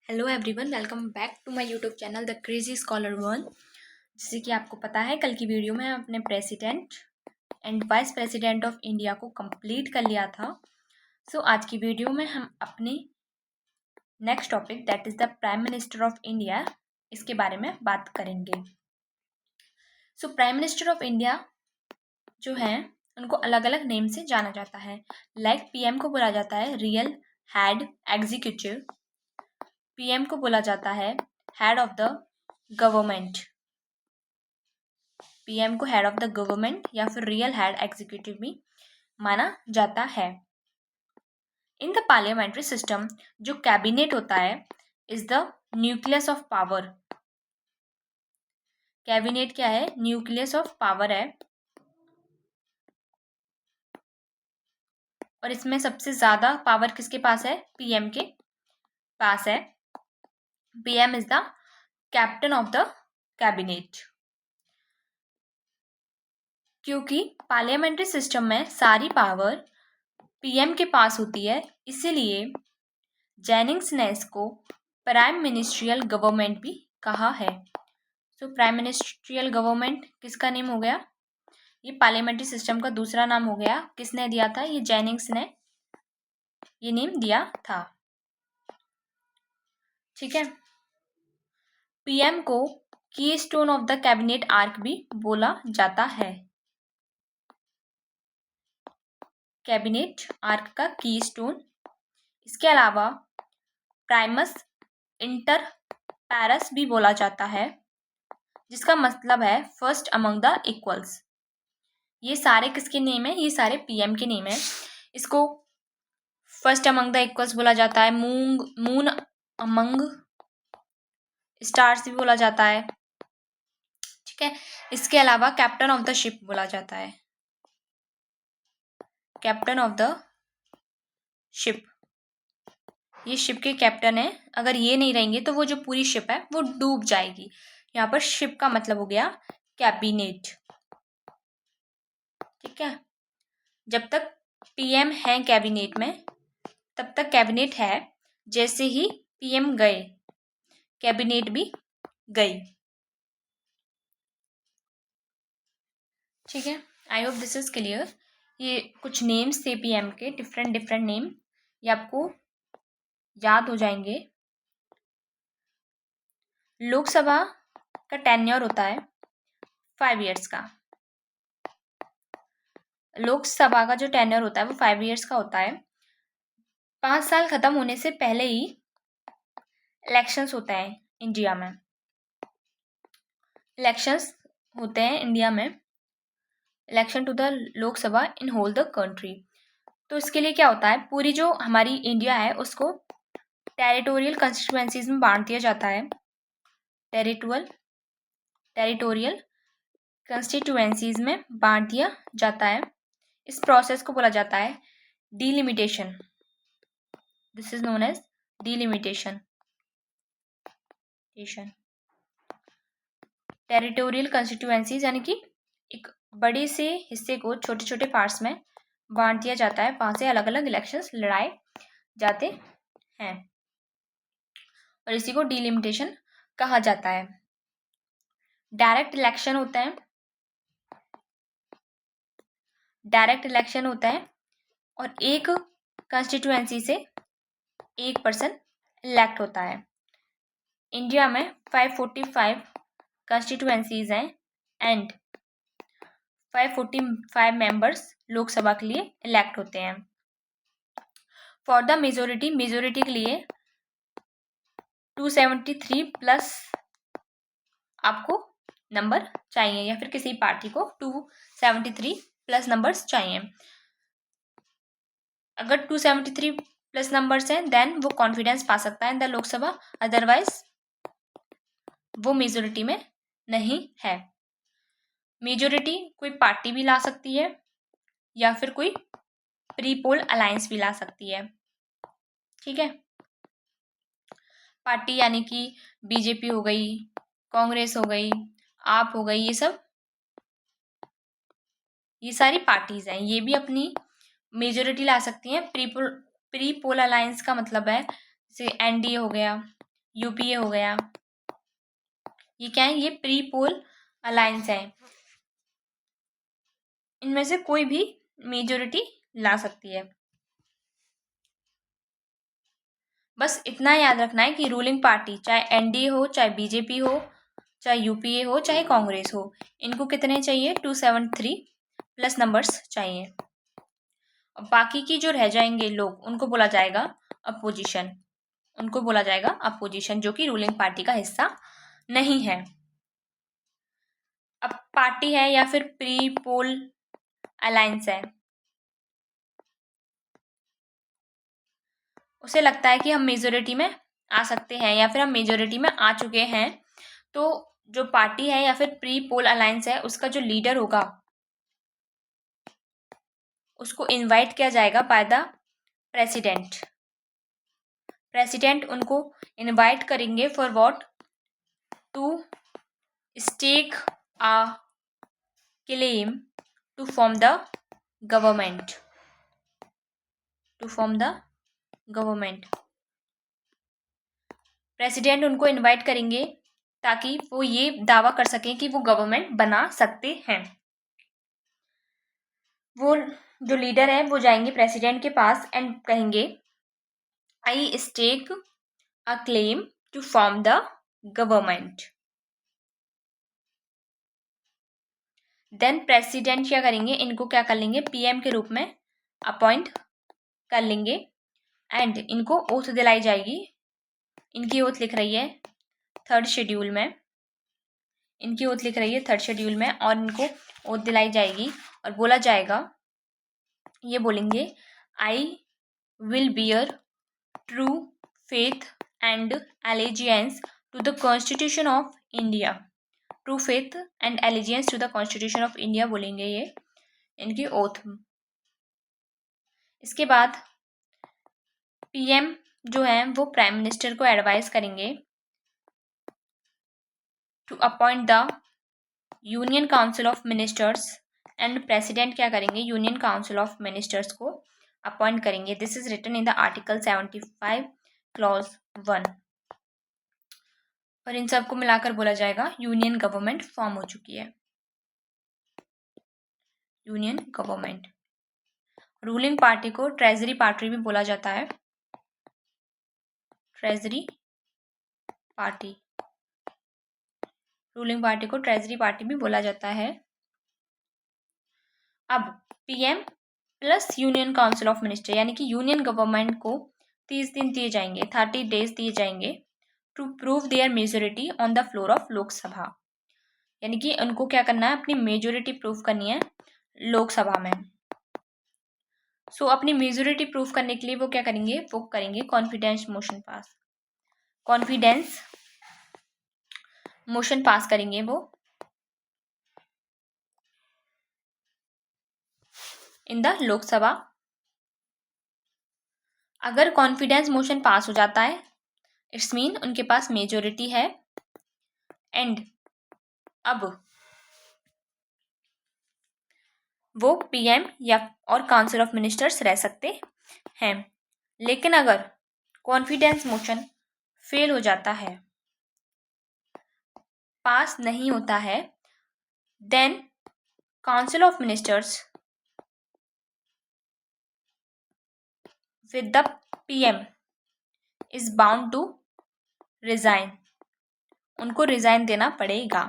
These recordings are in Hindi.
Hello everyone, welcome back to my YouTube channel the crazy scholar one. जैसे कि आपको पता है, कल की वीडियो में अपने president and vice president of India को कंप्लीट कर लिया था। आज की वीडियो में हम अपने next topic that is the prime minister of India, इसके बारे में बात करेंगे। प्राइम मिनिस्टर ऑफ इंडिया जो है उनको अलग अलग नेम से जाना जाता है। पीएम को बोला जाता है रियल हेड एग्जीक्यूटिव, पीएम को बोला जाता है head of the government, PM को हेड ऑफ द गवर्नमेंट या फिर रियल हेड एग्जीक्यूटिव भी माना जाता है। इन द पार्लियामेंट्री सिस्टम जो कैबिनेट होता है is the nucleus of power. Cabinet क्या है? न्यूक्लियस ऑफ पावर है, और इसमें सबसे ज्यादा पावर किसके पास है? पीएम के पास है। PM is the captain of the cabinet. क्योंकि पार्लियामेंट्री सिस्टम में सारी पावर पीएम के पास होती है, इसीलिए जेनिंग्स ने इसको प्राइम मिनिस्ट्रियल गवर्नमेंट भी कहा है। प्राइम मिनिस्ट्रियल गवर्नमेंट किसका नेम हो गया? ये पार्लियामेंट्री सिस्टम का दूसरा नाम हो गया। किसने दिया था? ये जेनिंग्स ने ये नेम दिया था। ठीक है। पीएम को की stone of the cabinet arc भी बोला जाता है। कैबिनेट आर्क का की स्टोन। इसके अलावा प्राइमस इंटर पैरस भी बोला जाता है, जिसका मतलब है फर्स्ट अमंग द इक्वल्स। ये सारे किसके नेम है? ये सारे पीएम के नेम है। इसको फर्स्ट अमंग द इक्वल्स बोला जाता है, मून अमंग स्टार्स भी बोला जाता है। ठीक है। इसके अलावा कैप्टन ऑफ द शिप बोला जाता है। कैप्टन ऑफ द शिप, ये शिप के कैप्टन है। अगर ये नहीं रहेंगे तो वो जो पूरी शिप है वो डूब जाएगी। यहाँ पर शिप का मतलब हो गया कैबिनेट। ठीक है। जब तक पीएम है कैबिनेट में तब तक कैबिनेट है। जैसे ही पीएम गए कैबिनेट भी गई। ठीक है। I hope this is clear. ये कुछ नेम्स थे पीएम के, डिफरेंट नेम, ये आपको याद हो जाएंगे। लोकसभा का टेन्योर होता है 5 इयर्स का। लोकसभा का जो टेन्योर होता है वो 5 इयर्स का होता है। 5 साल खत्म होने से पहले ही इलेक्शंस होते हैं इंडिया में। इलेक्शंस होते हैं इंडिया में, election to the Lok Sabha in whole the country. तो इसके लिए क्या होता है? पूरी जो हमारी इंडिया है उसको टेरिटोरियल कंस्टिट्यूएंसीज में बांट दिया जाता है। टेरिटोरियल कंस्टिट्यूएंसीज में बांट दिया जाता है। इस प्रोसेस को बोला जाता है delimitation. This is known as delimitation. Territorial constituencies यानी कि एक बड़े से हिस्से को छोटे छोटे पार्ट्स में बांट दिया जाता है। वहां से अलग अलग इलेक्शंस लड़ाए जाते हैं, और इसी को डिलिमिटेशन कहा जाता है। डायरेक्ट इलेक्शन होता है, और एक कंस्टिट्यूएंसी से एक पर्सन इलेक्ट होता है। इंडिया में 545 कंस्टिट्यूएंसीज हैं एंड 545 मेंबर्स लोकसभा के लिए इलेक्ट होते हैं। फॉर द मेजोरिटी के लिए 273 प्लस आपको नंबर चाहिए, या फिर किसी पार्टी को 273 प्लस नंबर्स चाहिए। अगर 273 प्लस नंबर्स हैं देन वो कॉन्फिडेंस पा सकता है इन द लोकसभा, अदरवाइज वो मेजोरिटी में नहीं है। मेजोरिटी कोई पार्टी भी ला सकती है या फिर कोई प्री पोल अलायंस भी ला सकती है। ठीक है। पार्टी यानी कि बीजेपी हो गई, कांग्रेस हो गई, आप हो गई, ये सारी पार्टीज हैं। ये भी अपनी मेजोरिटी ला सकती हैं। प्री पोल अलायंस का मतलब है जैसे एनडीए हो गया, यूपीए हो गया, ये क्या है, ये प्री पोल अलायंस है। इनमें से कोई भी मेजोरिटी ला सकती है। बस इतना याद रखना है कि रूलिंग पार्टी चाहे एनडीए हो, चाहे बीजेपी हो, चाहे यूपीए हो, चाहे कांग्रेस हो, इनको कितने चाहिए, 273 प्लस नंबर्स चाहिए। और बाकी की जो रह जाएंगे लोग, उनको बोला जाएगा अपोजिशन, उनको बोला जाएगा अपोजिशन, जो कि रूलिंग पार्टी का हिस्सा नहीं है। अब पार्टी है या फिर प्री पोल अलायंस है, उसे लगता है कि हम मेजोरिटी में आ सकते हैं या फिर हम मेजोरिटी में आ चुके हैं, तो जो पार्टी है या फिर प्री पोल अलायंस है, उसका जो लीडर होगा उसको इनवाइट किया जाएगा बाय द प्रेसिडेंट। प्रेसिडेंट उनको इनवाइट करेंगे for what, to stake a claim to form the government, to form the government. President उनको इनवाइट करेंगे ताकि वो ये दावा कर सकें कि वो गवर्नमेंट बना सकते हैं। वो जो लीडर है वो जाएंगे प्रेसिडेंट के पास एंड कहेंगे I stake a claim to form the government. Then president क्या करेंगे, इनको क्या कर लेंगे, पीएम के रूप में अपॉइंट कर लेंगे एंड इनको ओथ दिलाई जाएगी। इनकी ओथ लिख रही है थर्ड शेड्यूल में, इनकी ओथ लिख रही है थर्ड शेड्यूल में, और इनको ओथ दिलाई जाएगी और बोला जाएगा, ये बोलेंगे I will bear true faith and allegiance to the constitution of India. True faith and allegiance to the constitution of India बोलेंगे ये इनकी ओथ। इसके बाद पीएम जो है वो प्राइम मिनिस्टर को एडवाइस करेंगे to appoint the union council of ministers and president क्या करेंगे, यूनियन काउंसिल ऑफ मिनिस्टर्स को अपॉइंट करेंगे। This is written in the article 75 clause 1। और इन सबको मिलाकर बोला जाएगा यूनियन गवर्नमेंट फॉर्म हो चुकी है, यूनियन गवर्नमेंट। रूलिंग पार्टी को ट्रेजरी पार्टी भी बोला जाता है, ट्रेजरी पार्टी, रूलिंग पार्टी को ट्रेजरी पार्टी भी बोला जाता है। अब PM plus union council of minister, यानी कि यूनियन गवर्नमेंट को 30 दिन दिए जाएंगे, 30 डेज दिए जाएंगे to prove their majority on the floor of Lok Sabha. यानी कि उनको क्या करना है, अपनी मेजोरिटी प्रूव करनी है लोकसभा में। सो अपनी मेजोरिटी प्रूव करने के लिए वो क्या करेंगे, वो करेंगे confidence motion pass, confidence motion pass करेंगे वो इन द लोकसभा। अगर कॉन्फिडेंस मोशन पास हो जाता है, इट्स मीन उनके पास मेजोरिटी है एंड अब वो पीएम या और काउंसिल ऑफ मिनिस्टर्स रह सकते हैं। लेकिन अगर कॉन्फिडेंस मोशन फेल हो जाता है, पास नहीं होता है, then council of ministers with the PM is bound to resign, उनको रिजाइन देना पड़ेगा।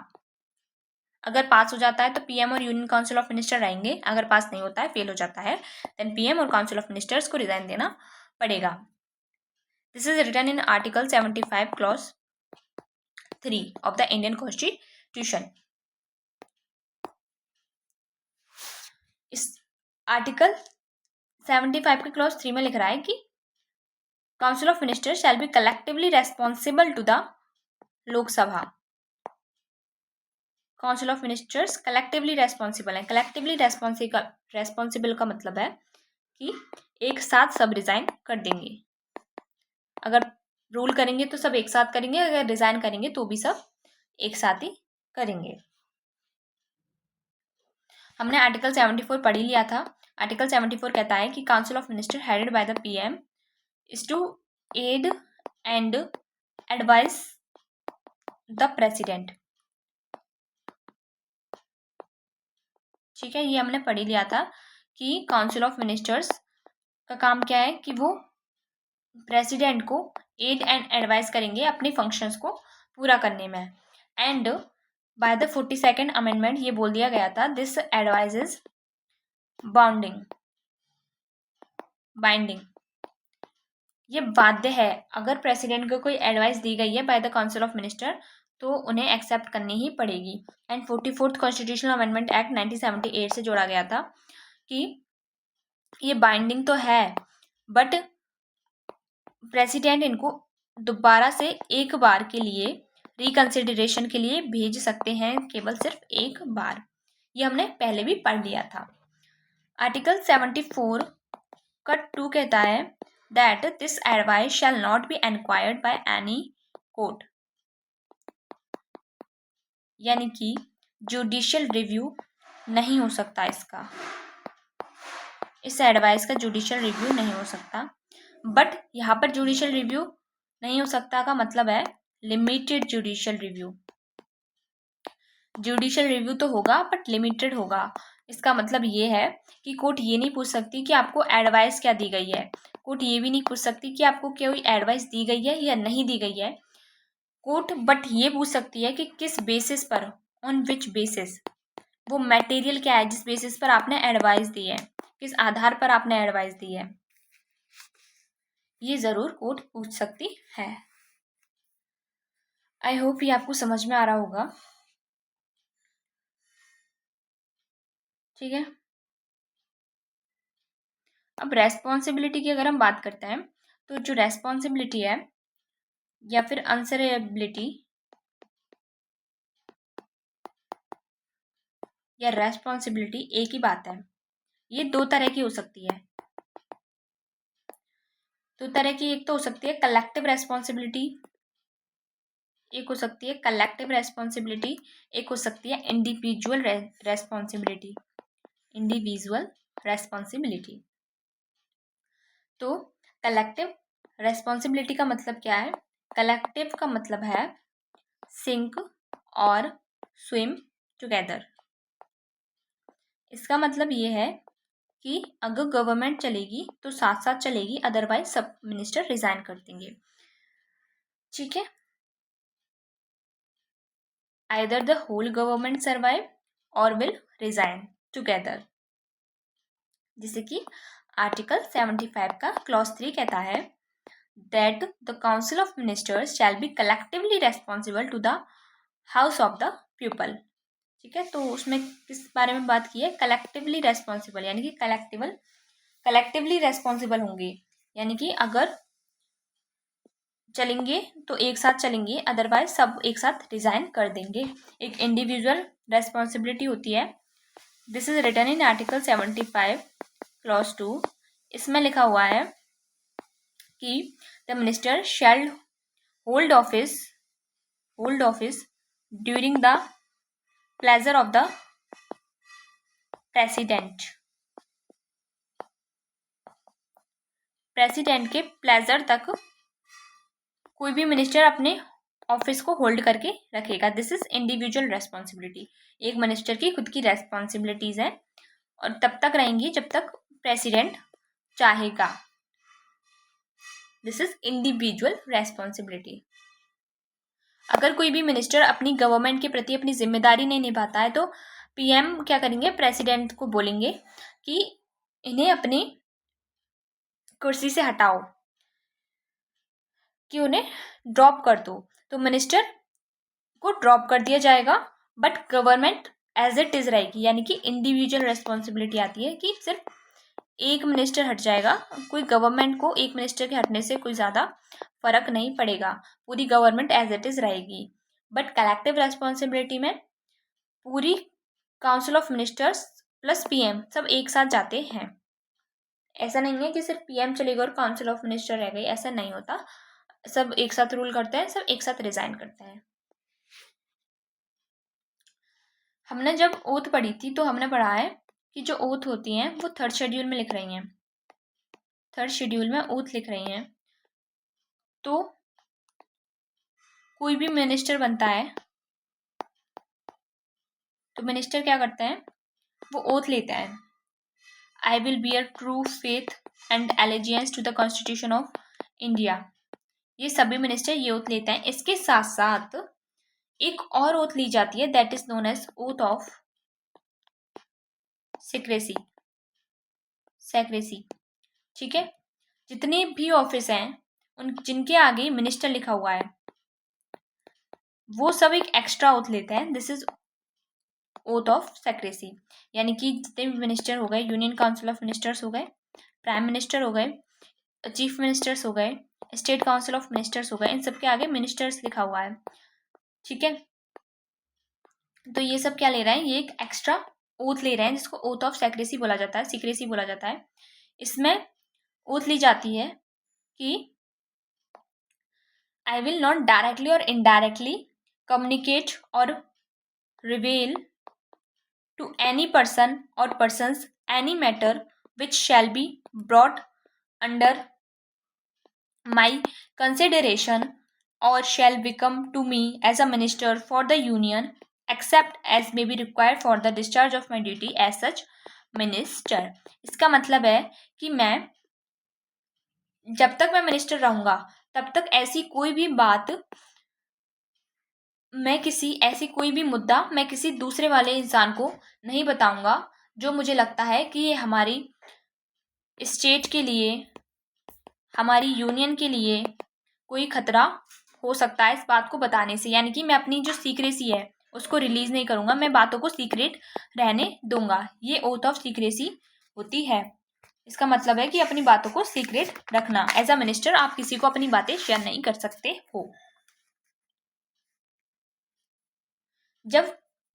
अगर पास हो जाता है तो पीएम और यूनियन काउंसिल ऑफ मिनिस्टर रहेंगे, अगर पास नहीं होता है, फेल हो जाता है, देन पीएम और काउंसिल ऑफ मिनिस्टर्स को रिजाइन देना पड़ेगा। This is written in article 75 clause 3 of the Indian constitution. इस आर्टिकल 75 के क्लॉज 3 में लिख रहा है कि council of ministers shall be collectively responsible to the Lok Sabha. Council of ministers collectively responsible है। कलेक्टिवली रेस्पॉन्सिबल का मतलब है कि एक साथ सब रिजाइन कर देंगे। अगर रूल करेंगे तो सब एक साथ करेंगे, अगर रिजाइन करेंगे तो भी सब एक साथ ही करेंगे। हमने आर्टिकल 74 पढ़ ही लिया था। आर्टिकल 74 कहता है कि council of minister headed by the PM is to aid and advise the president. ठीक है, ये हमने पढ़ ही लिया था कि काउंसिल ऑफ मिनिस्टर्स का काम क्या है कि वो प्रेसिडेंट को एड एंड एडवाइस करेंगे अपने फंक्शंस को पूरा करने में। And by the 42nd amendment ये बोल दिया गया था, दिस एडवाइस इज बाइंडिंग, ये बाध्य है। अगर प्रेसिडेंट को कोई एडवाइस दी गई है by the council of minister तो उन्हें एक्सेप्ट करनी ही पड़ेगी। And 44th constitutional amendment act 1978 से जोड़ा गया था कि ये बाइंडिंग तो है, बट प्रेसिडेंट इनको दोबारा से एक बार के लिए रिकंसिडरेशन के लिए भेज सकते हैं, केवल सिर्फ एक बार। ये हमने पहले भी पढ़ लिया था। आर्टिकल 74 का 2 कहता है that this advice shall not be enquired by any court, यानी कि जुडिशियल रिव्यू नहीं हो सकता इसका, इस एडवाइस का जुडिशियल रिव्यू नहीं हो सकता। बट यहाँ पर जुडिशियल रिव्यू नहीं हो सकता का मतलब है limited judicial review. Judicial review तो होगा बट लिमिटेड होगा। इसका मतलब ये है कि कोर्ट ये नहीं पूछ सकती कि आपको एडवाइस क्या दी गई है, कोर्ट ये भी नहीं पूछ सकती कि आपको कोई एडवाइस दी गई है या नहीं दी गई है। कोर्ट बट ये पूछ सकती है कि किस बेसिस पर, ऑन विच बेसिस, वो मटेरियल क्या है जिस बेसिस पर आपने एडवाइस दी है, किस आधार पर आपने एडवाइस दी है, ये ज़रूर कोर्ट पूछ सकती है। आई होप ये आपको समझ में आ रहा होगा। ठीक है, अब रेस्पॉन्सिबिलिटी की अगर हम बात करते हैं तो जो रेस्पॉन्सिबिलिटी है या फिर आंसरेबिलिटी या रेस्पॉन्सिबिलिटी एक ही बात है। ये दो तरह की हो सकती है। दो तरह की, एक तो हो सकती है कलेक्टिव रेस्पॉन्सिबिलिटी, एक हो सकती है कलेक्टिव रेस्पॉन्सिबिलिटी, एक हो सकती है इंडिविजुअल रेस्पॉन्सिबिलिटी, इंडिविजुअल रेस्पॉन्सिबिलिटी। तो कलेक्टिव रेस्पॉन्सिबिलिटी का मतलब क्या है? कलेक्टिव का मतलब है सिंक और स्विम टुगेदर। इसका मतलब ये है कि अगर गवर्नमेंट चलेगी तो साथ साथ चलेगी, अदरवाइज सब मिनिस्टर रिजाइन कर देंगे। ठीक है, either the whole government survive और विल रिजाइन टुगेदर। जैसे कि आर्टिकल 75 का क्लॉज 3 कहता है that the council of ministers shall be collectively responsible to the house of the people. ठीक है, तो उसमें किस बारे में बात की है? कलेक्टिवली रेस्पॉन्सिबल, यानी कि कलेक्टिवली रेस्पॉन्सिबल होंगे, यानी कि अगर चलेंगे तो एक साथ चलेंगे, अदरवाइज सब एक साथ रिजाइन कर देंगे। एक इंडिविजुअल रेस्पॉन्सिबिलिटी होती है, this is written in article 75 clause 2। इसमें लिखा हुआ है कि the minister shall hold office during the pleasure of the president के प्लेजर तक कोई भी मिनिस्टर अपने ऑफिस को होल्ड करके रखेगा। This is individual responsibility. एक मिनिस्टर की खुद की रेस्पॉन्सिबिलिटीज हैं और तब तक रहेंगी जब तक प्रेसिडेंट चाहेगा। This is individual responsibility. अगर कोई भी मिनिस्टर अपनी गवर्नमेंट के प्रति अपनी जिम्मेदारी नहीं निभाता है तो पीएम क्या करेंगे? प्रेसिडेंट को बोलेंगे कि इन्हें अपनी कुर्सी से हटाओ, कि उन्हें ड्रॉप कर दो। तो मिनिस्टर को ड्रॉप कर दिया जाएगा but government as it is रहेगी, यानी कि इंडिविजुअल रेस्पॉन्सिबिलिटी आती है कि सिर्फ एक मिनिस्टर हट जाएगा। कोई गवर्नमेंट को एक मिनिस्टर के हटने से कोई ज़्यादा फर्क नहीं पड़ेगा, पूरी गवर्नमेंट एज इट इज रहेगी। बट कलेक्टिव रेस्पॉन्सिबिलिटी में पूरी council of ministers plus PM सब एक साथ जाते हैं। ऐसा नहीं है कि सिर्फ पीएम चलेगा और काउंसिल ऑफ मिनिस्टर रह गई, ऐसा नहीं होता। सब एक साथ रूल करते हैं, सब एक साथ रिजाइन करते हैं। हमने जब ओथ पढ़ी थी तो हमने पढ़ा है कि जो ओथ होती हैं वो थर्ड शेड्यूल में लिख रही हैं, थर्ड शेड्यूल में ओथ लिख रही हैं। तो कोई भी मिनिस्टर बनता है तो मिनिस्टर क्या करता है, वो ओथ लेता है, I will bear true faith and allegiance to the constitution of India. ये सभी मिनिस्टर ये ओथ लेते हैं। इसके साथ साथ एक और ओथ ली जाती है, that is known as oath of secrecy. Secrecy, ठीक है। जितने भी ऑफिस हैं उन जिनके आगे मिनिस्टर लिखा हुआ है वो सब एक एक्स्ट्रा ओथ लेते हैं, this is oath of secrecy. यानी कि जितने भी मिनिस्टर हो गए, यूनियन काउंसिल ऑफ मिनिस्टर्स हो गए, प्राइम मिनिस्टर हो गए, चीफ मिनिस्टर्स हो गए, स्टेट काउंसिल ऑफ मिनिस्टर्स हो गए, इन सब के आगे मिनिस्टर्स लिखा हुआ है, ठीक है। तो ये सब क्या ले रहे हैं, ये एक एक्स्ट्रा ओथ ले रहे हैं जिसको ओथ ऑफ सेक्रेसी बोला जाता है, सीक्रेसी बोला जाता है। इसमें ओथ ली जाती है कि आई विल नॉट डायरेक्टली और इनडायरेक्टली कम्युनिकेट और reveal to any person or persons any matter which shall be brought under my consideration or shall become to me as a minister for the union except as may be required for the discharge of my duty as such minister। इसका मतलब है कि मैं जब तक मैं मिनिस्टर रहूंगा तब तक ऐसी कोई भी बात, मैं किसी ऐसी कोई भी मुद्दा मैं किसी दूसरे वाले इंसान को नहीं बताऊंगा जो मुझे लगता है कि ये हमारी स्टेट के लिए, हमारी यूनियन के लिए कोई खतरा हो सकता है इस बात को बताने से। यानी कि मैं अपनी जो सीक्रेसी है उसको रिलीज नहीं करूंगा, मैं बातों को सीक्रेट रहने दूंगा। ये ओथ ऑफ सीक्रेसी होती है। इसका मतलब है कि अपनी बातों को सीक्रेट रखना। एज अ मिनिस्टर आप किसी को अपनी बातें शेयर नहीं कर सकते हो। जब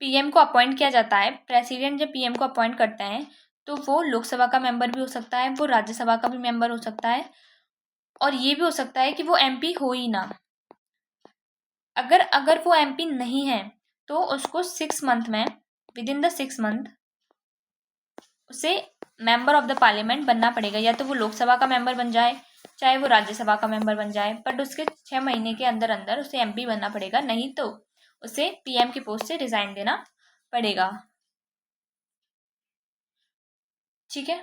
पीएम को अपॉइंट किया जाता है, प्रेसिडेंट जब पीएम को अपॉइंट करते हैं तो वो लोकसभा का मेंबर भी हो सकता है, वो राज्यसभा का भी मेंबर हो सकता है, और ये भी हो सकता है कि वो एमपी हो ही ना। अगर वो एमपी नहीं है तो उसको 6 मंथ में, विद इन द 6 मंथ उसे मेंबर ऑफ द पार्लियामेंट बनना पड़ेगा। या तो वो लोकसभा का मेंबर बन जाए, चाहे वो राज्यसभा का मेंबर बन जाए, बट उसके 6 महीने के अंदर अंदर उसे एमपी बनना पड़ेगा, नहीं तो उसे पीएम की पोस्ट से रिजाइन देना पड़ेगा, ठीक है।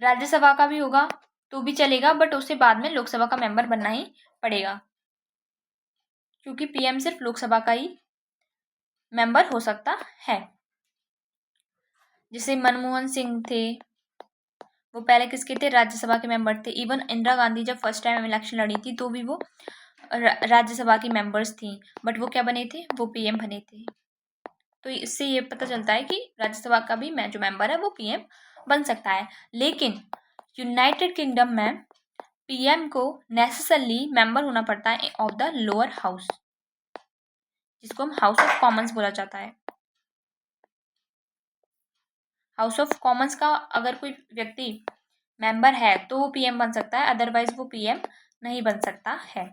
राज्यसभा का भी होगा तो भी चलेगा, बट उसे बाद में लोकसभा का मेंबर बनना ही पड़ेगा, क्योंकि पीएम सिर्फ लोकसभा का ही मेंबर हो सकता है। जैसे मनमोहन सिंह थे, वो पहले किसके थे, राज्यसभा के मेंबर थे। इवन इंदिरा गांधी जब फर्स्ट टाइम इलेक्शन लड़ी थी तो भी वो राज्यसभा की मेंबर्स थी, बट वो क्या बने थे, वो पीएम बने थे। तो इससे ये पता चलता है कि राज्यसभा का भी जो मेंबर है वो पीएम बन सकता है। लेकिन यूनाइटेड किंगडम में पीएम को नेसेसरली मेंबर होना पड़ता है ऑफ द लोअर हाउस, जिसको हम हाउस ऑफ कॉमन्स बोला जाता है। हाउस ऑफ कॉमन्स का अगर कोई व्यक्ति मेंबर है तो वो पीएम बन सकता है, अदरवाइज वो पीएम नहीं बन सकता है।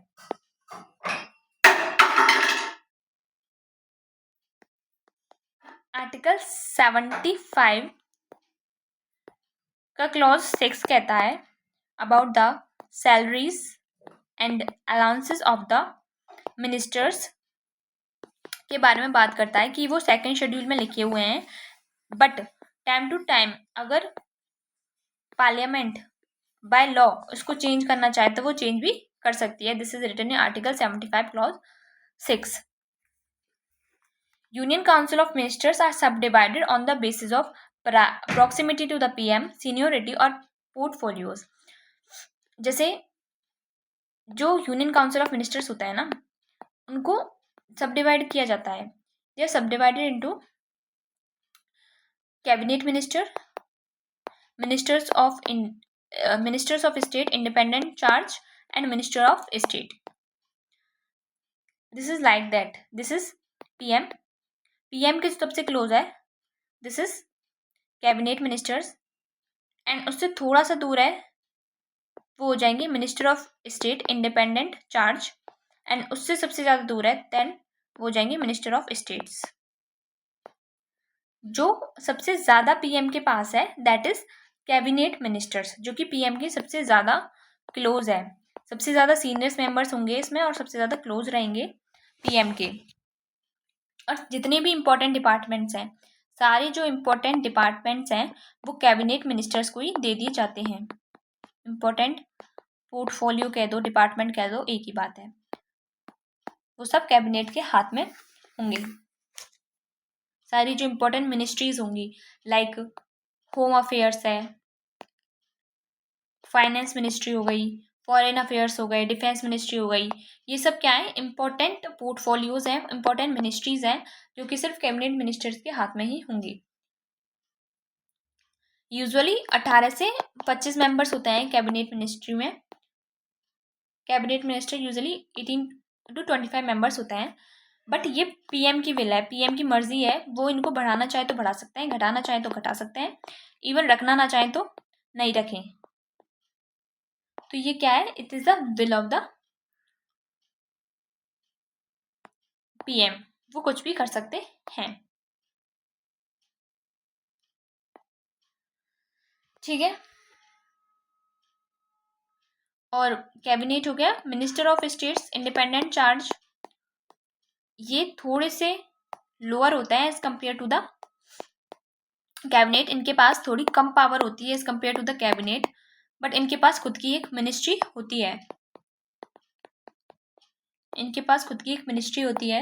आर्टिकल 75 का क्लॉज 6 कहता है about the salaries and allowances of the ministers के बारे में बात करता है कि वो सेकंड शेड्यूल में लिखे हुए हैं, बट टाइम टू टाइम अगर पार्लियामेंट बाय लॉ उसको चेंज करना चाहे तो वो चेंज भी कर सकती है। This is written in article 75 clause 6। Union council of ministers are subdivided on the basis of proximity to the PM, seniority और पोर्टफोलियोज। जैसे जो यूनियन काउंसिल ऑफ मिनिस्टर्स होता है ना, उनको सब डिवाइड किया जाता है। दे आर सब divided into cabinet minister, ministers of state, independent charge and minister of state. This is like that. This is PM, PM के सबसे क्लोज है, this is cabinet ministers, and उससे थोड़ा सा दूर है वो हो जाएंगे minister of state, independent charge, and उससे सबसे ज़्यादा दूर है देन वो हो जाएंगे मिनिस्टर ऑफ स्टेट्स। जो सबसे ज़्यादा पीएम के पास है दैट इज कैबिनेट मिनिस्टर्स, जो कि पीएम के सबसे ज़्यादा क्लोज है, सबसे ज़्यादा सीनियर्स मेंबर्स होंगे इसमें और सबसे ज़्यादा क्लोज रहेंगे पीएम के। और जितने भी इम्पोर्टेंट डिपार्टमेंट्स हैं, सारे जो इम्पोर्टेंट डिपार्टमेंट्स हैं वो कैबिनेट मिनिस्टर्स को ही दे दिए जाते हैं। इम्पोर्टेंट पोर्टफोलियो कह दो, डिपार्टमेंट कह दो, एक ही बात है, वो सब कैबिनेट के हाथ में होंगे। सारी जो इम्पोर्टेंट मिनिस्ट्रीज होंगी, लाइक होम अफेयर्स है, फाइनेंस मिनिस्ट्री हो गई, फॉरेन अफेयर्स हो गए, डिफेंस मिनिस्ट्री हो गई, ये सब क्या है, इंपॉर्टेंट पोर्टफोलियोज हैं, इंपॉर्टेंट मिनिस्ट्रीज हैं जो कि सिर्फ कैबिनेट मिनिस्टर्स के हाथ में ही होंगी। यूजुअली 18 से 25 मेंबर्स होते हैं कैबिनेट मिनिस्ट्री में। Cabinet minister usually 18 to 25 members होते हैं, बट ये पीएम की विल है, पीएम की मर्जी है, वो इनको बढ़ाना चाहे तो बढ़ा सकते हैं, घटाना चाहे तो घटा सकते हैं, इवन रखना ना चाहे तो नहीं रखें। तो ये क्या है, it is the will of the PM, वो कुछ भी कर सकते हैं। ठीक है, और कैबिनेट हो गया। Minister of states independent charge, ये थोड़े से लोअर होता है as compare to the cabinet, इनके पास थोड़ी कम पावर होती है as compare to the cabinet, but इनके पास खुद की एक मिनिस्ट्री होती है, इनके पास खुद की एक मिनिस्ट्री होती है।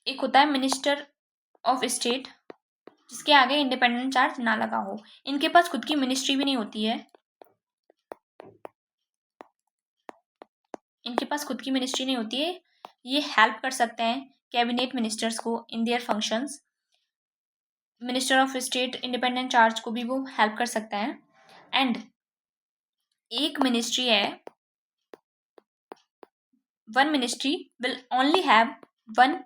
एक होता है मिनिस्टर ऑफ स्टेट, जिसके आगे इंडिपेंडेंट चार्ज ना लगा हो, इनके पास खुद की मिनिस्ट्री भी नहीं होती है, इनके पास खुद की मिनिस्ट्री नहीं होती है, ये हेल्प कर सकते हैं कैबिनेट मिनिस्टर्स को in their functions. Minister of state independent charge को भी वो हेल्प कर सकता है। एंड एक मिनिस्ट्री है, one ministry will only have one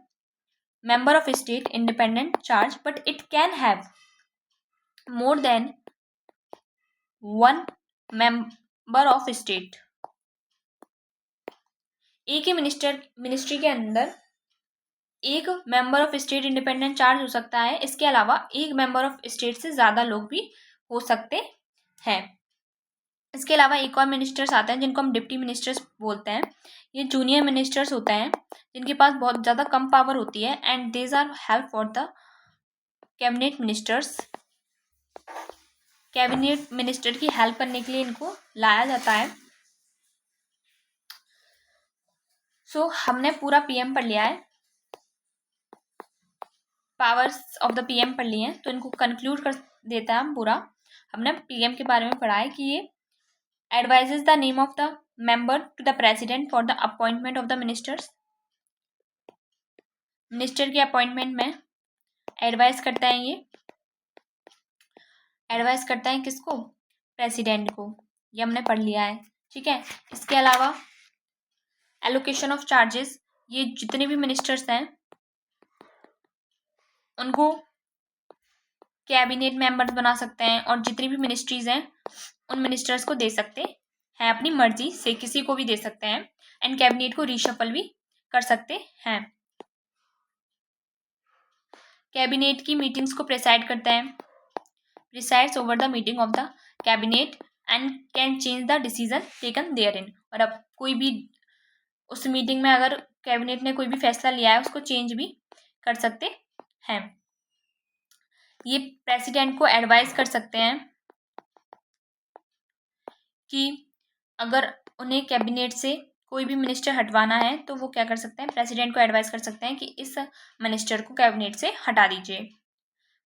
member of state independent charge, but it can have more than one member of state। एक ही मिनिस्ट्री के अंदर एक member of state independent charge हो सकता है, इसके अलावा एक मेंबर ऑफ स्टेट से ज़्यादा लोग भी हो सकते हैं। इसके अलावा एक और मिनिस्टर्स आते हैं जिनको हम डिप्टी मिनिस्टर्स बोलते हैं, ये जूनियर मिनिस्टर्स होते हैं जिनके पास बहुत ज़्यादा कम पावर होती है, and these are help for the cabinet ministers. Cabinet minister की हेल्प करने के लिए इनको लाया जाता है। सो हमने पूरा पीएम पढ़ लिया है, पावर्स ऑफ द पीएम पढ़ लिए हैं, तो इनको कंक्लूड कर देता है हम पूरा। हमने पीएम के बारे में पढ़ा है कि ये advises the name of the member to the president for the appointment of the ministers. Minister के अपॉइंटमेंट में एडवाइस करता है, ये एडवाइस करता है किसको, प्रेसिडेंट को, ये हमने पढ़ लिया है। ठीक है, इसके अलावा एलोकेशन ऑफ चार्जेस, ये जितने भी मिनिस्टर्स हैं उनको कैबिनेट मेंबर्स बना सकते हैं, और जितनी भी मिनिस्ट्रीज हैं उन मिनिस्टर्स को दे सकते हैं अपनी मर्जी से, किसी को भी दे सकते हैं, एंड कैबिनेट को रीशफल भी कर सकते हैं। कैबिनेट की मीटिंग्स को प्रेसाइड करता है, presides over the meeting of the cabinet and can change the decision taken therein. और अब कोई भी उस मीटिंग में अगर कैबिनेट ने कोई भी फैसला लिया है उसको चेंज भी कर सकते हैं। ये प्रेसिडेंट को एडवाइस कर सकते हैं कि अगर उन्हें कैबिनेट से कोई भी मिनिस्टर हटवाना है तो वो क्या कर सकते हैं, प्रेसिडेंट को एडवाइस कर सकते हैं कि इस मिनिस्टर को कैबिनेट से हटा दीजिए।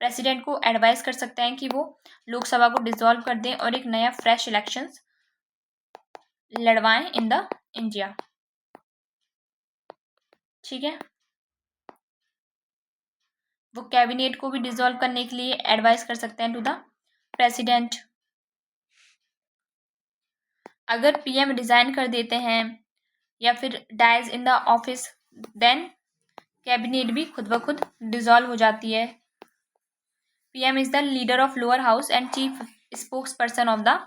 प्रेसिडेंट को एडवाइस कर सकते हैं कि वो लोकसभा को डिसॉल्व कर दें और एक नया फ्रेश इलेक्शंस लड़वाएं इन द इंडिया। ठीक है, वो कैबिनेट को भी डिसॉल्व करने के लिए एडवाइस कर सकते हैं टू द प्रेसिडेंट। अगर पीएम रिजाइन कर देते हैं या फिर dies in the office, then cabinet भी खुद ब खुद डिसॉल्व हो जाती है। PM is the leader of lower house and chief spokes person of the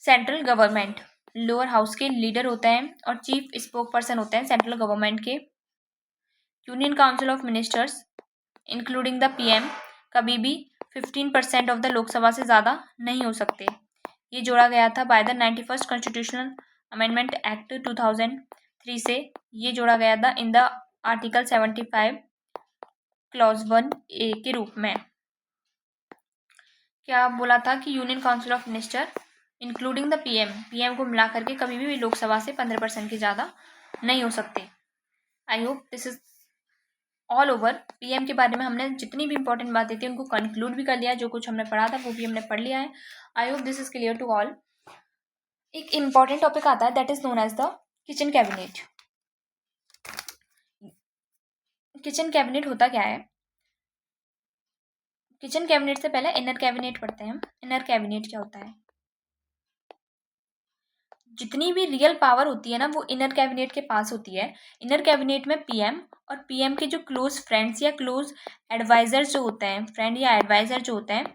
central government. Lower house के लीडर होते हैं और चीफ स्पोक पर्सन होते हैं सेंट्रल गवर्नमेंट के। Union council of ministers including the PM कभी भी 15% ऑफ द लोकसभा से ज़्यादा नहीं हो सकते। ये जोड़ा गया था by the 91st constitutional amendment act 2003 से। ये जोड़ा गया था इन द आर्टिकल 75 क्लॉज 1A के रूप में। क्या बोला था कि union council of minister including the PM को मिला करके कभी भी लोकसभा से 15% के ज़्यादा नहीं हो सकते। आई hope this is all over. PM के बारे में हमने जितनी भी इंपॉर्टेंट बातें थी उनको कंक्लूड भी कर लिया, जो कुछ हमने पढ़ा था वो भी हमने पढ़ लिया है। I hope this is clear to all. एक इम्पॉर्टेंट टॉपिक आता है that is known as the kitchen cabinet. Kitchen cabinet होता क्या है? किचन कैबिनेट से पहले इनर कैबिनेट पढ़ते हैं हम। इनर कैबिनेट क्या होता है? जितनी भी रियल पावर होती है ना वो इनर कैबिनेट के पास होती है। इनर कैबिनेट में पीएम और पीएम के जो क्लोज फ्रेंड्स या क्लोज एडवाइजर्स जो होते हैं, फ्रेंड या एडवाइजर जो होते हैं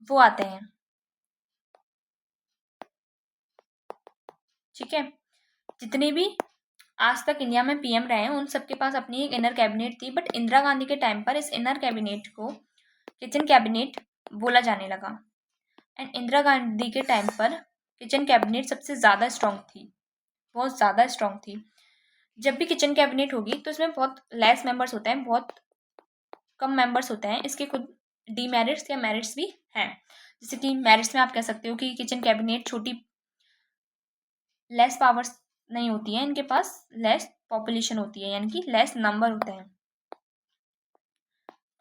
वो आते हैं। ठीक है, जितने भी आज तक इंडिया में पीएम रहे हैं उन सबके पास अपनी एक इनर कैबिनेट थी, बट इंदिरा गांधी के टाइम पर इस इनर कैबिनेट को किचन कैबिनेट बोला जाने लगा। एंड इंदिरा गांधी के टाइम पर किचन कैबिनेट सबसे ज़्यादा स्ट्रॉन्ग थी, बहुत ज़्यादा स्ट्रॉन्ग थी। जब भी किचन कैबिनेट होगी तो इसमें बहुत लेस मेंबर्स होते हैं, बहुत कम मेंबर्स होते हैं। इसके खुद डीमेरिट्स या मेरिट्स भी हैं। जैसे कि मेरिट्स में आप कह सकते हो कि किचन कैबिनेट छोटी, लेस पावर्स नहीं होती हैं इनके पास, लेस पॉपुलेशन होती है, यानी कि लेस नंबर होते हैं।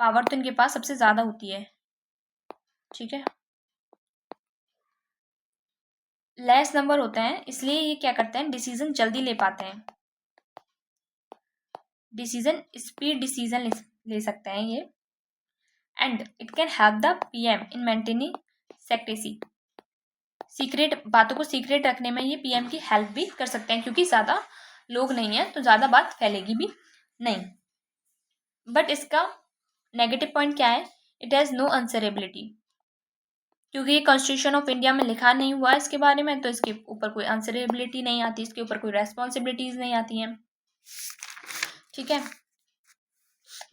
पावर तो इनके पास सबसे ज़्यादा होती है। ठीक है, लेस नंबर होते हैं इसलिए ये क्या करते हैं, डिसीजन जल्दी ले पाते हैं। डिसीजन स्पीड डिसीजन ले सकते हैं ये। And it can help the PM in maintaining secrecy. Secret बातों को सीक्रेट रखने में ये पीएम की हेल्प भी कर सकते हैं, क्योंकि ज़्यादा लोग नहीं हैं तो ज़्यादा बात फैलेगी भी नहीं। बट इसका नेगेटिव पॉइंट क्या है? It has no answerability. क्योंकि ये कॉन्स्टिट्यूशन ऑफ इंडिया में लिखा नहीं हुआ है इसके बारे में, तो इसके ऊपर कोई आंसरेबिलिटी नहीं आती, इसके ऊपर कोई रेस्पॉन्सिबिलिटीज़ नहीं आती हैं। ठीक है,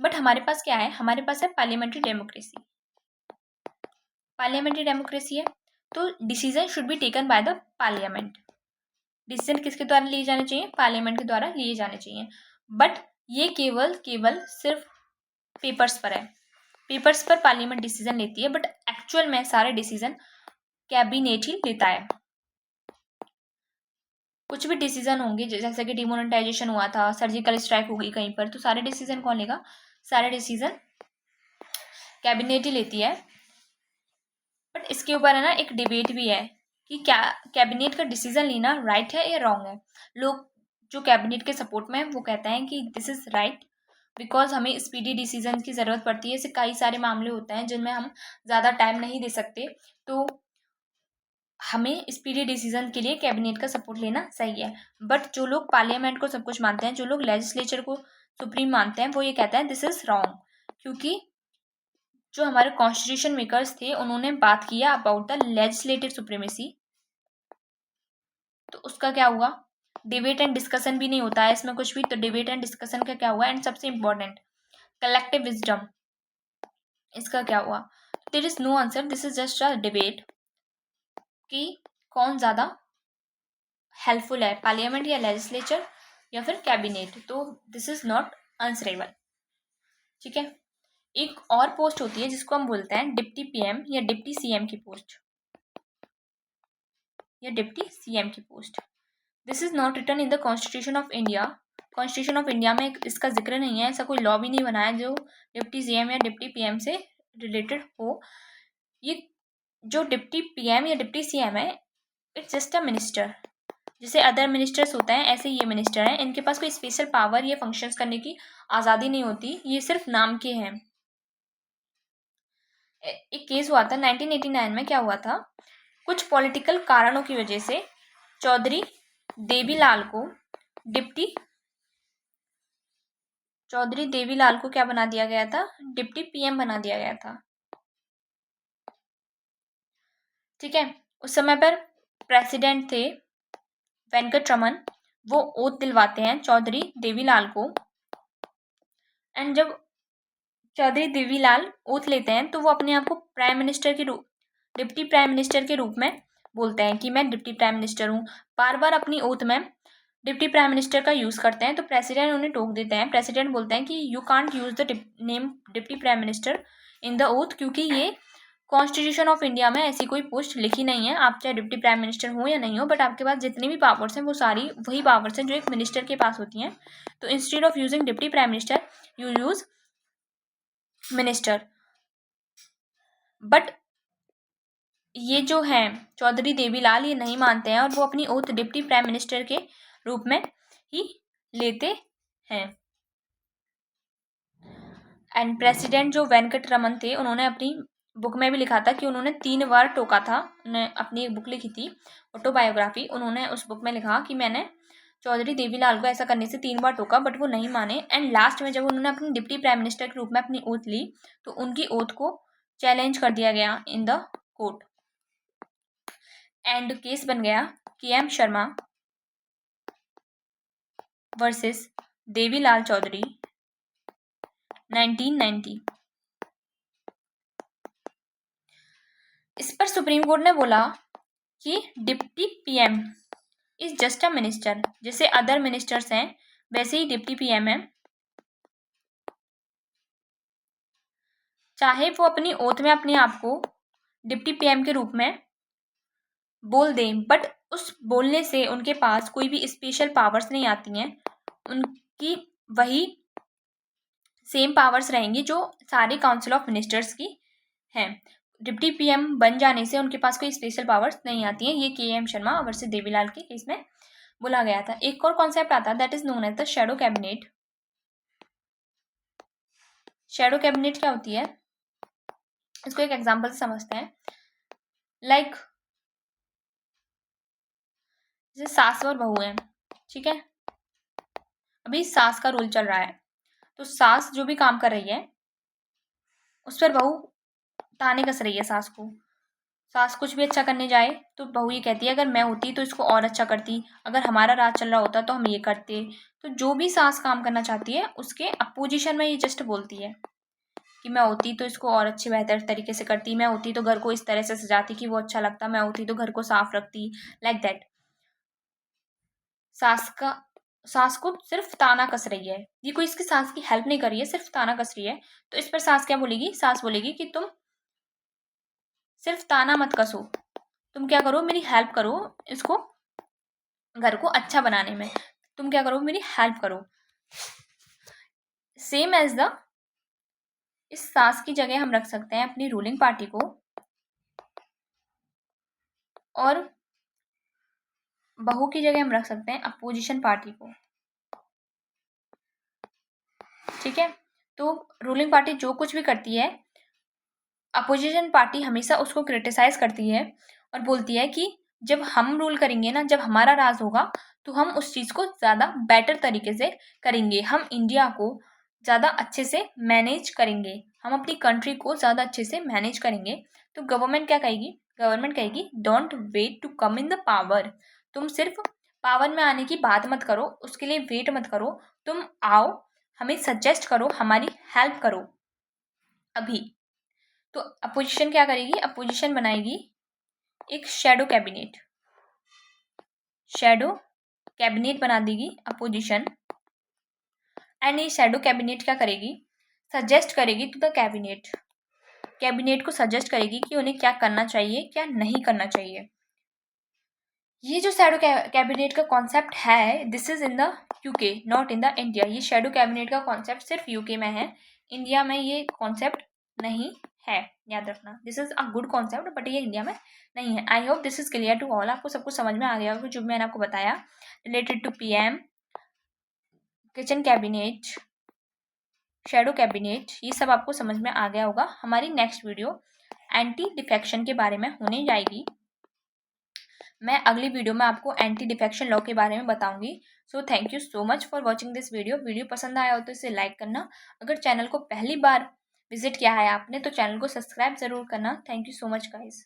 बट हमारे पास क्या है? हमारे पास है पार्लियामेंट्री डेमोक्रेसी। पार्लियामेंट्री डेमोक्रेसी है तो decision should be taken by the parliament. Decision किसके द्वारा लिए जाने चाहिए? पार्लियामेंट के द्वारा लिए जाने चाहिए। बट ये केवल सिर्फ पेपर्स पर है। पेपर्स पर पार्लियामेंट डिसीजन लेती है, बट एक्चुअल में सारे डिसीजन कैबिनेट ही लेता है। कुछ भी डिसीजन होंगे, जैसे कि डिमोनेटाइजेशन हुआ था, सर्जिकल स्ट्राइक हो गई कहीं पर, तो सारे डिसीजन कौन लेगा? सारे डिसीजन कैबिनेट ही लेती है। बट इसके ऊपर है ना एक डिबेट भी है कि क्या कैबिनेट का डिसीजन लेना राइट है या रॉन्ग है। लोग जो कैबिनेट के सपोर्ट में है वो कहते हैं कि दिस इज राइट, बिकॉज हमें स्पीडी डिसीजन की ज़रूरत पड़ती है। ऐसे कई सारे मामले होते हैं जिनमें हम ज़्यादा टाइम नहीं दे सकते, तो हमें स्पीडी डिसीजन के लिए कैबिनेट का सपोर्ट लेना सही है। बट जो लोग पार्लियामेंट को सब कुछ मानते हैं, जो लोग लेजिस्लेचर को सुप्रीम मानते हैं, वो ये कहते हैं दिस इज रॉन्ग, क्योंकि जो हमारे कॉन्स्टिट्यूशन मेकर्स थे उन्होंने बात किया अबाउट द लेजिस्लेटिव सुप्रीमेसी, तो उसका क्या हुआ? डिबेट एंड डिस्कशन भी नहीं होता है इसमें कुछ भी, तो डिबेट एंड डिस्कशन का क्या हुआ? एंड सबसे इंपॉर्टेंट कलेक्टिव विजडम, इसका क्या हुआ? There is no answer, this is just a debate कि कौन ज़्यादा हेल्पफुल है, पार्लियामेंट या लेजिस्लेचर या फिर कैबिनेट, तो दिस इज नॉट आंसरेबल। ठीक है, एक और पोस्ट होती है जिसको हम बोलते हैं डिप्टी पीएम या डिप्टी सीएम की पोस्ट, या डिप्टी सीएम की post. This is not written in the constitution of India. Constitution of India में इसका जिक्र नहीं है, ऐसा कोई लॉ भी नहीं बना है जो डिप्टी सीएम या डिप्टी पीएम से रिलेटेड हो। ये जो डिप्टी पीएम या डिप्टी सीएम है, इट्स जस्ट अ मिनिस्टर। जैसे अदर मिनिस्टर्स होते हैं ऐसे ये मिनिस्टर हैं, इनके पास कोई स्पेशल पावर या फंक्शंस करने की आज़ादी नहीं होती, ये सिर्फ नाम के हैं। एक केस हुआ था 1989 में, क्या हुआ था? कुछ पॉलिटिकल कारणों की वजह से चौधरी देवीलाल को क्या बना दिया गया था? डिप्टी पीएम बना दिया गया था। ठीक है, उस समय पर प्रेसिडेंट थे वेंकटरमन, वो ओथ दिलवाते हैं चौधरी देवीलाल को। एंड जब चौधरी देवीलाल ओथ लेते हैं तो वो अपने आप को प्राइम मिनिस्टर के रूप डिप्टी प्राइम मिनिस्टर के रूप में बोलते हैं कि मैं डिप्टी प्राइम मिनिस्टर हूँ, बार बार अपनी ओथ में डिप्टी प्राइम मिनिस्टर का यूज़ करते हैं, तो प्रेसिडेंट उन्हें टोक देते हैं। प्रेसिडेंट बोलते हैं कि you can't use the name deputy prime minister in the oath, क्योंकि ये कॉन्स्टिट्यूशन ऑफ इंडिया में ऐसी कोई पोस्ट लिखी नहीं है। आप चाहे डिप्टी प्राइम मिनिस्टर हो या नहीं हो, बट आपके पास जितनी भी पावर्स हैं वो सारी वही पावर्स हैं जो एक मिनिस्टर के पास होती हैं। तो instead of using deputy prime minister you use minister. But ये जो हैं चौधरी देवीलाल, ये नहीं मानते हैं और वो अपनी ओथ डिप्टी प्राइम मिनिस्टर के रूप में ही लेते हैं। एंड प्रेसिडेंट जो वेंकट रमन थे, उन्होंने अपनी बुक में भी लिखा था कि उन्होंने 3 बार टोका था। उन्होंने अपनी एक बुक लिखी थी ऑटोबायोग्राफी, उन्होंने उस बुक में लिखा कि मैंने चौधरी देवीलाल को ऐसा करने से 3 बार टोका, बट वो नहीं माने। एंड लास्ट में जब उन्होंने अपनी डिप्टी प्राइम मिनिस्टर के रूप में अपनी ओथ ली, तो उनकी ओथ को चैलेंज कर दिया गया in the court. And case बन गया KM शर्मा वर्सेस देवीलाल चौधरी 1990। इस पर सुप्रीम कोर्ट ने बोला कि deputy PM is just a minister, जैसे अदर मिनिस्टर्स हैं वैसे ही डिप्टी PM है। चाहे वो अपनी ओथ में अपने आप को डिप्टी PM के रूप में बोल दें, बट उस बोलने से उनके पास कोई भी स्पेशल पावर्स नहीं आती हैं। उनकी वही सेम पावर्स रहेंगी जो सारे काउंसिल ऑफ मिनिस्टर्स की हैं। डिप्टी PM बन जाने से उनके पास कोई स्पेशल पावर्स नहीं आती हैं। ये KM शर्मा वर्सेस देवीलाल के केस में बोला गया था। एक और कॉन्सेप्ट आता है that is known as the shadow cabinet. Shadow cabinet क्या होती है, इसको एक एग्जांपल से समझते हैं। लाइक जैसे सास और बहू हैं, ठीक है, अभी सास का रोल चल रहा है, तो सास जो भी काम कर रही है उस पर बहू ताने कस रही है सास को। सास कुछ भी अच्छा करने जाए तो बहू ये कहती है अगर मैं होती तो इसको और अच्छा करती, अगर हमारा राज चल रहा होता तो हम ये करते। तो जो भी सास काम करना चाहती है उसके अपोजिशन में ये जस्ट बोलती है कि मैं होती तो इसको और अच्छे बेहतर तरीके से करती, मैं होती तो घर को इस तरह से सजाती कि वो अच्छा लगता, मैं होती तो घर को साफ रखती, लाइक दैट। सास को सिर्फ ताना कस रही है, ये कोई इसकी सास की हेल्प नहीं कर रही है, सिर्फ ताना कस रही है। तो इस पर सास क्या बोलेगी, सास बोलेगी कि तुम सिर्फ ताना मत कसो, तुम क्या करो मेरी हेल्प करो, इसको घर को अच्छा बनाने में तुम क्या करो मेरी हेल्प करो। सेम एज द इस सास की जगह हम रख सकते हैं अपनी रूलिंग पार्टी को, और बहू की जगह हम रख सकते हैं अपोजिशन पार्टी को, ठीक है। तो रूलिंग पार्टी जो कुछ भी करती है, अपोजिशन पार्टी हमेशा उसको क्रिटिसाइज करती है और बोलती है कि जब हम रूल करेंगे ना, जब हमारा राज होगा तो हम उस चीज़ को ज़्यादा बेटर तरीके से करेंगे, हम इंडिया को ज़्यादा अच्छे से मैनेज करेंगे, हम अपनी कंट्री को ज़्यादा अच्छे से मैनेज करेंगे। तो गवर्नमेंट क्या कहेगी, गवर्नमेंट कहेगी don't wait to come in the power, तुम सिर्फ पावर में आने की बात मत करो, उसके लिए वेट मत करो, तुम आओ, हमें सजेस्ट करो, हमारी हेल्प करो अभी। तो अपोजिशन क्या करेगी, अपोजिशन बनाएगी एक शैडो कैबिनेट, शैडो कैबिनेट बना देगी अपोजिशन। एंड ये शैडो कैबिनेट क्या करेगी, सजेस्ट करेगी टू द कैबिनेट, कैबिनेट को सजेस्ट करेगी कि उन्हें क्या करना चाहिए क्या नहीं करना चाहिए। ये जो शैडो कैबिनेट का कॉन्सेप्ट है, this is in the UK, not in the India. ये शैडो कैबिनेट का कॉन्सेप्ट सिर्फ UK में है, इंडिया में ये कॉन्सेप्ट नहीं है, याद रखना। This is a good concept but ये इंडिया में नहीं है। I hope this is clear to all, आपको सब कुछ समझ में आ गया होगा जो मैंने आपको बताया related to PM, kitchen cabinet, shadow cabinet, ये सब आपको समझ में आ गया होगा। हमारी नेक्स्ट वीडियो एंटी डिफेक्शन के बारे में होने जाएगी। मैं अगली वीडियो में आपको एंटी डिफेक्शन लॉ के बारे में बताऊंगी। So thank you so much for watching this video. Video पसंद आया हो तो इसे लाइक करना, अगर चैनल को पहली बार विजिट किया है आपने तो चैनल को सब्सक्राइब जरूर करना। Thank you so much guys.